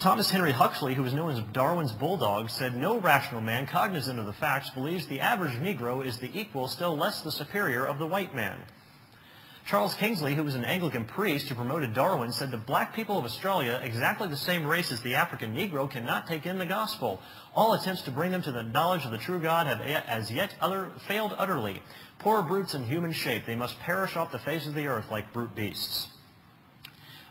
Thomas Henry Huxley, who was known as Darwin's bulldog, said, "No rational man cognizant of the facts believes the average Negro is the equal, still less the superior, of the white man." Charles Kingsley, who was an Anglican priest who promoted Darwin, said the black people of Australia, exactly the same race as the African Negro, cannot take in the gospel. All attempts to bring them to the knowledge of the true God have as yet failed utterly. Poor brutes in human shape, they must perish off the face of the earth like brute beasts.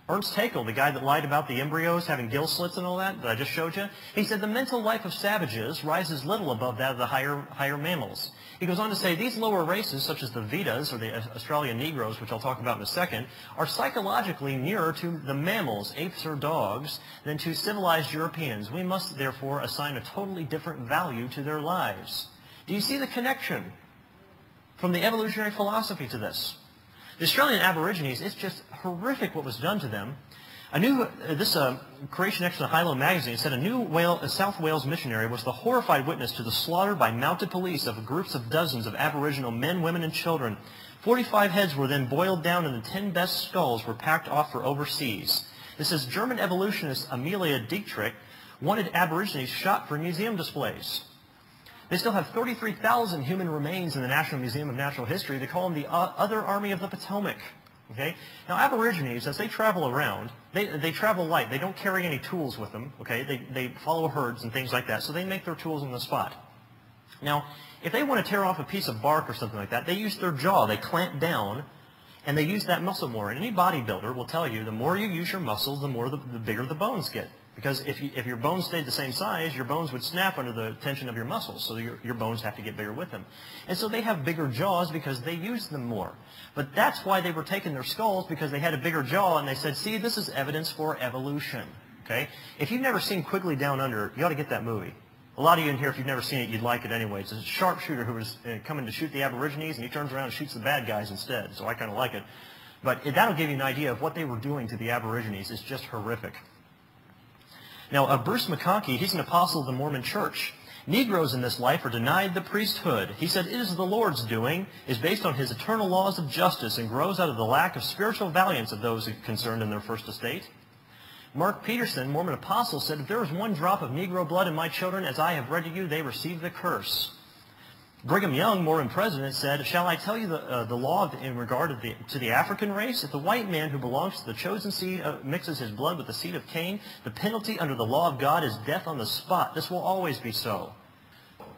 Ernst Haeckel, the guy that lied about the embryos having gill slits and all that I just showed you, he said the mental life of savages rises little above that of the higher mammals. He goes on to say these lower races, such as the Vedas, or the Australian Negroes, which I'll talk about in a second, are psychologically nearer to the mammals, apes or dogs, than to civilized Europeans. We must therefore assign a totally different value to their lives. Do you see the connection from the evolutionary philosophy to this? The Australian Aborigines, it's just horrific what was done to them. This Creation X in Hilo magazine said a South Wales missionary was the horrified witness to the slaughter by mounted police of groups of dozens of Aboriginal men, women, and children. 45 heads were then boiled down and the 10 best skulls were packed off for overseas. This is German evolutionist Amelia Dietrich wanted Aborigines shot for museum displays. They still have 33,000 human remains in the National Museum of Natural History. They call them the Other Army of the Potomac. Okay? Now, Aborigines, as they travel around, they travel light. They don't carry any tools with them. Okay? They follow herds and things like that, so they make their tools on the spot. Now, if they want to tear off a piece of bark or something like that, they use their jaw. They clamp down, and they use that muscle more. And any bodybuilder will tell you the more you use your muscles, the bigger the bones get. Because if your bones stayed the same size, your bones would snap under the tension of your muscles. So your bones have to get bigger with them. And so they have bigger jaws because they use them more. But that's why they were taking their skulls, because they had a bigger jaw, and they said, see, this is evidence for evolution. Okay? If you've never seen Quigley Down Under, you ought to get that movie. A lot of you in here, if you've never seen it, you'd like it anyway. It's a sharpshooter who was coming to shoot the Aborigines, and he turns around and shoots the bad guys instead. So I kind of like it. But that'll give you an idea of what they were doing to the Aborigines. It's just horrific. Now, Bruce McConkie, he's an apostle of the Mormon Church. Negroes in this life are denied the priesthood. He said, it is the Lord's doing, is based on his eternal laws of justice, and grows out of the lack of spiritual valiance of those concerned in their first estate. Mark Peterson, Mormon apostle, said, if there is one drop of Negro blood in my children, as I have read to you, they receive the curse. Brigham Young, Mormon president, said, shall I tell you the law in regard to the African race? If the white man who belongs to the chosen seed mixes his blood with the seed of Cain, the penalty under the law of God is death on the spot. This will always be so.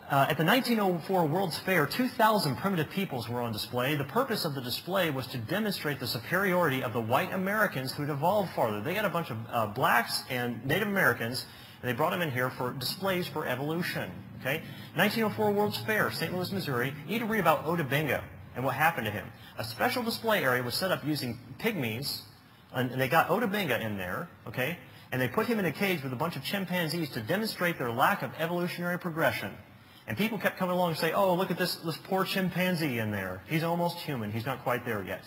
At the 1904 World's Fair, 2,000 primitive peoples were on display. The purpose of the display was to demonstrate the superiority of the white Americans who had evolved farther. They got a bunch of blacks and Native Americans, and they brought them in here for displays for evolution. Okay? 1904 World's Fair, St. Louis, Missouri. You need to read about Oda Benga and what happened to him. A special display area was set up using pygmies, and they got Oda Benga in there, okay? And they put him in a cage with a bunch of chimpanzees to demonstrate their lack of evolutionary progression. And people kept coming along and say, oh, look at this poor chimpanzee in there. He's almost human. He's not quite there yet.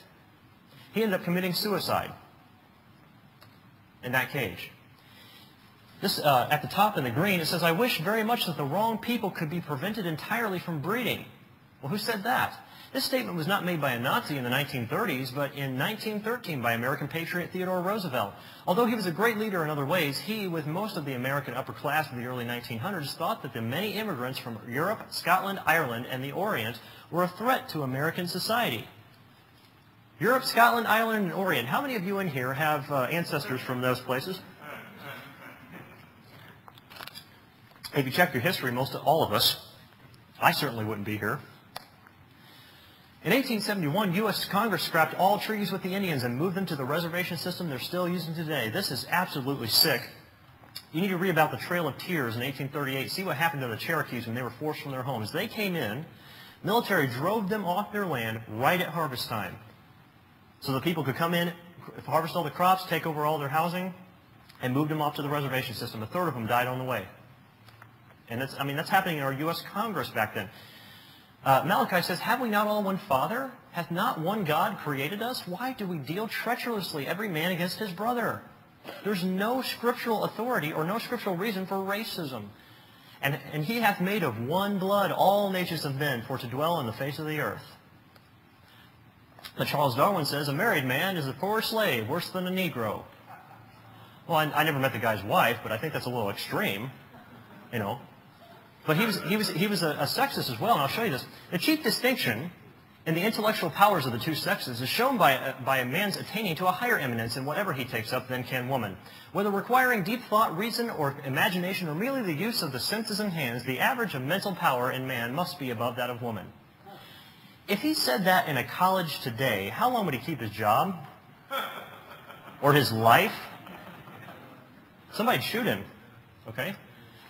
He ended up committing suicide in that cage. This, at the top in the green, it says, I wish very much that the wrong people could be prevented entirely from breeding. Well, who said that? This statement was not made by a Nazi in the 1930s, but in 1913 by American patriot Theodore Roosevelt. Although he was a great leader in other ways, he, with most of the American upper class of the early 1900s, thought that the many immigrants from Europe, Scotland, Ireland, and the Orient were a threat to American society. Europe, Scotland, Ireland, and Orient. How many of you in here have ancestors from those places? If you check your history, all of us, I certainly wouldn't be here. In 1871, U.S. Congress scrapped all treaties with the Indians and moved them to the reservation system they're still using today. This is absolutely sick. You need to read about the Trail of Tears in 1838. See what happened to the Cherokees when they were forced from their homes. They came in, military drove them off their land right at harvest time. So the people could come in, harvest all the crops, take over all their housing, and move them off to the reservation system. A third of them died on the way. And that's happening in our U.S. Congress back then. Malachi says, have we not all one Father? Hath not one God created us? Why do we deal treacherously every man against his brother? There's no scriptural authority or no scriptural reason for racism. And he hath made of one blood all nations of men for to dwell on the face of the earth. But Charles Darwin says, a married man is a poor slave, worse than a Negro. Well, I never met the guy's wife, but I think that's a little extreme, you know. But he was a sexist as well, and I'll show you this. The chief distinction in the intellectual powers of the two sexes is shown by a man's attaining to a higher eminence in whatever he takes up than can woman. Whether requiring deep thought, reason, or imagination, or merely the use of the senses and hands, the average of mental power in man must be above that of woman. If he said that in a college today, how long would he keep his job? Or his life? Somebody'd shoot him, okay?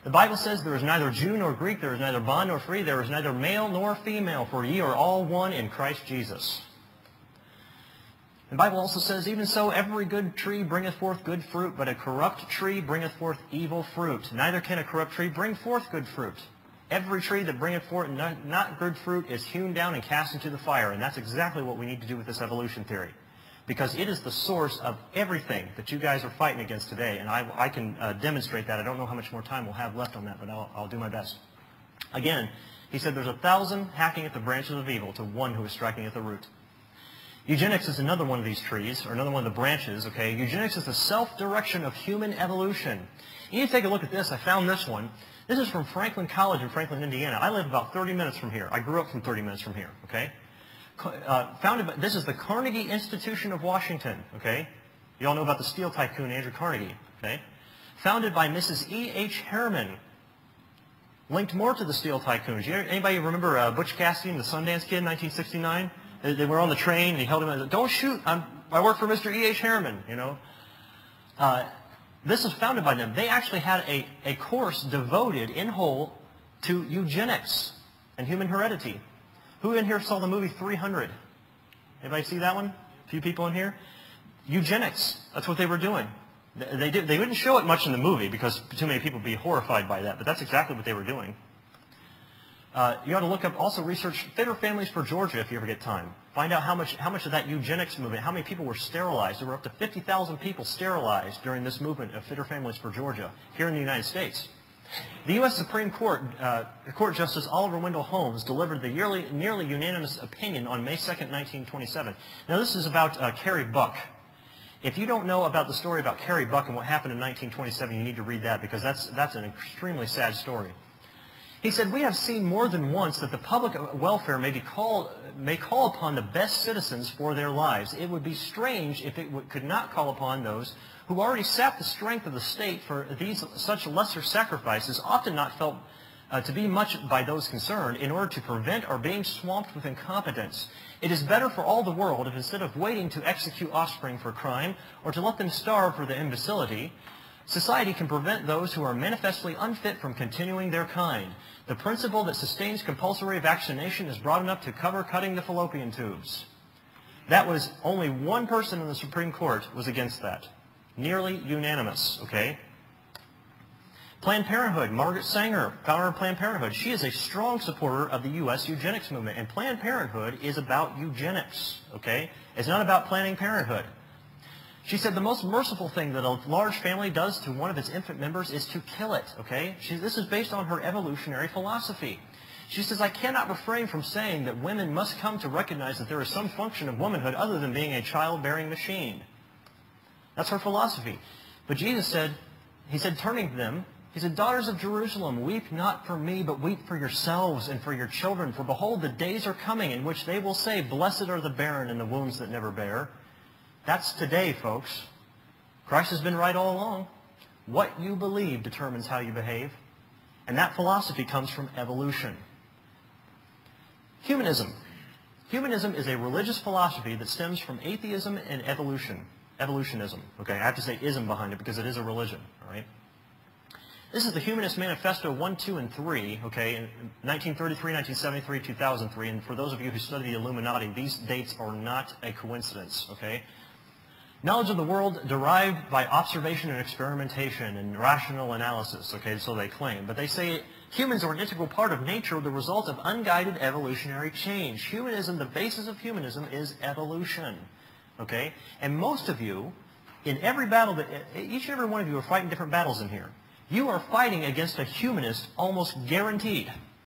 The Bible says there is neither Jew nor Greek, there is neither bond nor free, there is neither male nor female, for ye are all one in Christ Jesus. The Bible also says, even so, every good tree bringeth forth good fruit, but a corrupt tree bringeth forth evil fruit. Neither can a corrupt tree bring forth good fruit. Every tree that bringeth forth not good fruit is hewn down and cast into the fire. And that's exactly what we need to do with this evolution theory. Because it is the source of everything that you guys are fighting against today. And I can demonstrate that. I don't know how much more time we'll have left on that, but I'll do my best. Again, he said there's 1,000 hacking at the branches of evil to one who is striking at the root. Eugenics is another one of these trees, or another one of the branches, okay? Eugenics is the self-direction of human evolution. You need to take a look at this. I found this one. This is from Franklin College in Franklin, Indiana. I live about 30 minutes from here. I grew up from 30 minutes from here, okay? This is the Carnegie Institution of Washington, okay? You all know about the steel tycoon Andrew Carnegie, okay? Founded by Mrs. E.H. Harriman. Linked more to the steel tycoons. Anybody remember Butch Cassidy and the Sundance Kid in 1969? They were on the train and he held him and said, "Don't shoot, I work for Mr. E.H. Harriman," you know? This was founded by them. They actually had a course devoted in whole to eugenics and human heredity. Who in here saw the movie 300? Anybody see that one? A few people in here? Eugenics. That's what they were doing. They wouldn't show it much in the movie because too many people would be horrified by that, but that's exactly what they were doing. You ought to look up, also research Fitter Families for Georgia if you ever get time. Find out how much of that eugenics movement, how many people were sterilized. There were up to 50,000 people sterilized during this movement of Fitter Families for Georgia here in the United States. The U.S. Supreme Court, Court Justice Oliver Wendell Holmes delivered the nearly unanimous opinion on May 2nd, 1927. Now this is about Carrie Buck. If you don't know about the story about Carrie Buck and what happened in 1927, you need to read that because that's an extremely sad story. He said, "We have seen more than once that the public welfare may call upon the best citizens for their lives. It would be strange if it could not call upon those who already sap the strength of the state for such lesser sacrifices, often not felt to be much by those concerned, in order to prevent our being swamped with incompetence. It is better for all the world if instead of waiting to execute offspring for crime, or to let them starve for their imbecility, society can prevent those who are manifestly unfit from continuing their kind. The principle that sustains compulsory vaccination is broad enough to cover cutting the fallopian tubes." That was only one person in the Supreme Court was against that. Nearly unanimous, okay? Planned Parenthood, Margaret Sanger, founder of Planned Parenthood. She is a strong supporter of the U.S. eugenics movement, and Planned Parenthood is about eugenics, okay? It's not about Planned Parenthood. She said the most merciful thing that a large family does to one of its infant members is to kill it, okay? This is based on her evolutionary philosophy. She says, "I cannot refrain from saying that women must come to recognize that there is some function of womanhood other than being a childbearing machine." That's her philosophy. But Jesus said, he said, turning to them, he said, "Daughters of Jerusalem, weep not for me, but weep for yourselves and for your children. For behold, the days are coming in which they will say, Blessed are the barren and the wombs that never bear." That's today, folks. Christ has been right all along. What you believe determines how you behave. And that philosophy comes from evolution. Humanism. Humanism is a religious philosophy that stems from atheism and evolutionism. Okay, I have to say ism behind it because it is a religion. All right. This is the Humanist Manifesto 1, 2, and 3, okay, in 1933, 1973, 2003. And for those of you who study the Illuminati, these dates are not a coincidence, okay? Knowledge of the world derived by observation and experimentation and rational analysis, okay, so they claim. But they say humans are an integral part of nature, the result of unguided evolutionary change. Humanism, the basis of humanism is evolution, okay? And most of you, in every battle, each and every one of you are fighting different battles in here. You are fighting against a humanist almost guaranteed.